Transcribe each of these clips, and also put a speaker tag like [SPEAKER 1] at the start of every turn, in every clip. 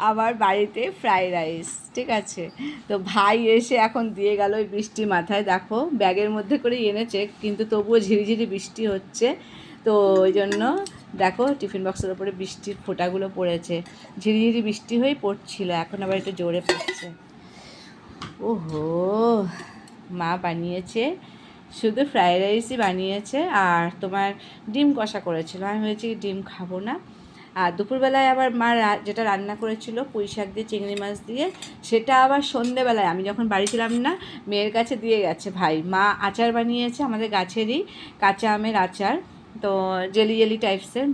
[SPEAKER 1] আমার বাড়িতে fried rice, ঠিক আছে। তো ভাই এসে এখন দিয়ে গেল ওই বৃষ্টি মাথায়, দেখো ব্যাগের মধ্যে করে এনেছে, কিন্তু তবুও ঝিরিঝিরি বৃষ্টি হচ্ছে। তো ওই জন্য দেখো টিফিন বক্সের ওপরে বৃষ্টির ফোঁটাগুলো পড়েছে, ঝিরিঝিরি বৃষ্টি হয়েই পড়ছিল, এখন আবার একটু জোরে পড়ছে। ওহো, মা বানিয়েছে, শুধু ফ্রাইড রাইসই বানিয়েছে, আর তোমার ডিম কষা করেছিল। আমি হয়েছি ডিম খাবো না। আর দুপুরবেলায় আবার মা যেটা রান্না করেছিল পুঁই শাক দিয়ে চিংড়ি মাছ দিয়ে, সেটা আবার সন্ধেবেলায় আমি যখন বাড়ি ছিলাম না, মেয়ের কাছে দিয়ে গেছে ভাই। মা আচার বানিয়েছে আমাদের গাছেরই কাঁচা আমের আচার, তো জেলি জেলি টাইপসের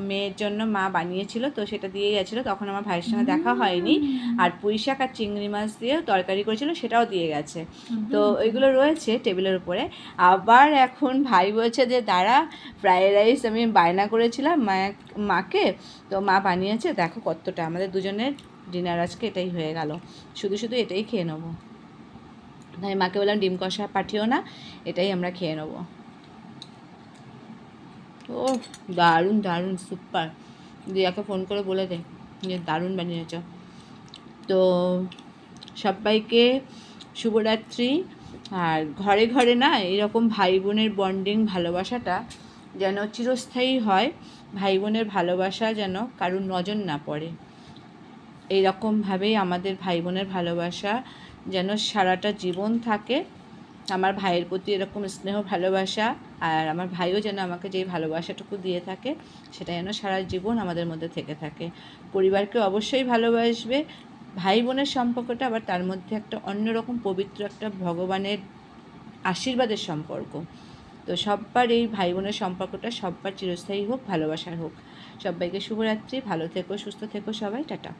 [SPEAKER 1] মেয়ের জন্য মা বানিয়েছিল, তো সেটা দিয়ে গেছিলো। তখন আমার ভাইয়ের সঙ্গে দেখা হয়নি। আর পুঁই শাক আর চিংড়ি মাছ দিয়ে তরকারি করেছিল, সেটাও দিয়ে গেছে। তো ওইগুলো রয়েছে টেবিলের উপরে। আবার এখন ভাই বলছে যে দাঁড়া, ফ্রাইড রাইস আমি বায়না করেছিলাম মাকে, তো মা বানিয়েছে, দেখো কতটা। আমাদের দুজনের ডিনার আজকে এটাই হয়ে গেল, শুধু শুধু এটাই খেয়ে নেবো। তাই মাকে বললাম ডিম কষা পাঠিও না, এটাই আমরা খেয়ে নেবো। ও দারুণ দারুণ, সুপার। দিয়াকে ফোন করে বলে দে যে দারুণ বানিয়েছ। তো সবাইকে শুভরাত্রি। আর ঘরে ঘরে না এরকম ভাই বোনের বন্ডিং, ভালোবাসাটা যেন চিরস্থায়ী হয়। ভাই বোনের ভালোবাসা যেন কারুর নজর না পড়ে, এইরকমভাবেই আমাদের ভাই বোনের ভালোবাসা যেন সারাটা জীবন থাকে। আমার ভাইয়ের প্রতি এরকম স্নেহ ভালোবাসা, আর আমার ভাইও যেন আমাকে যেই ভালোবাসাটুকু দিয়ে থাকে, সেটা যেন সারা জীবন আমাদের মধ্যে থেকে থাকে। পরিবারকে অবশ্যই ভালোবাসবে, ভাই বোনের সম্পর্কটা আবার তার মধ্যে একটা অন্যরকম পবিত্র একটা ভগবানের আশীর্বাদের সম্পর্ক। তো সব্বার এই ভাই বোনের সম্পর্কটা সব্বার চিরস্থায়ী হোক, ভালোবাসার হোক। সবাইকে শুভরাত্রি, ভালো থেকো, সুস্থ থেকো সবাই, টাটা।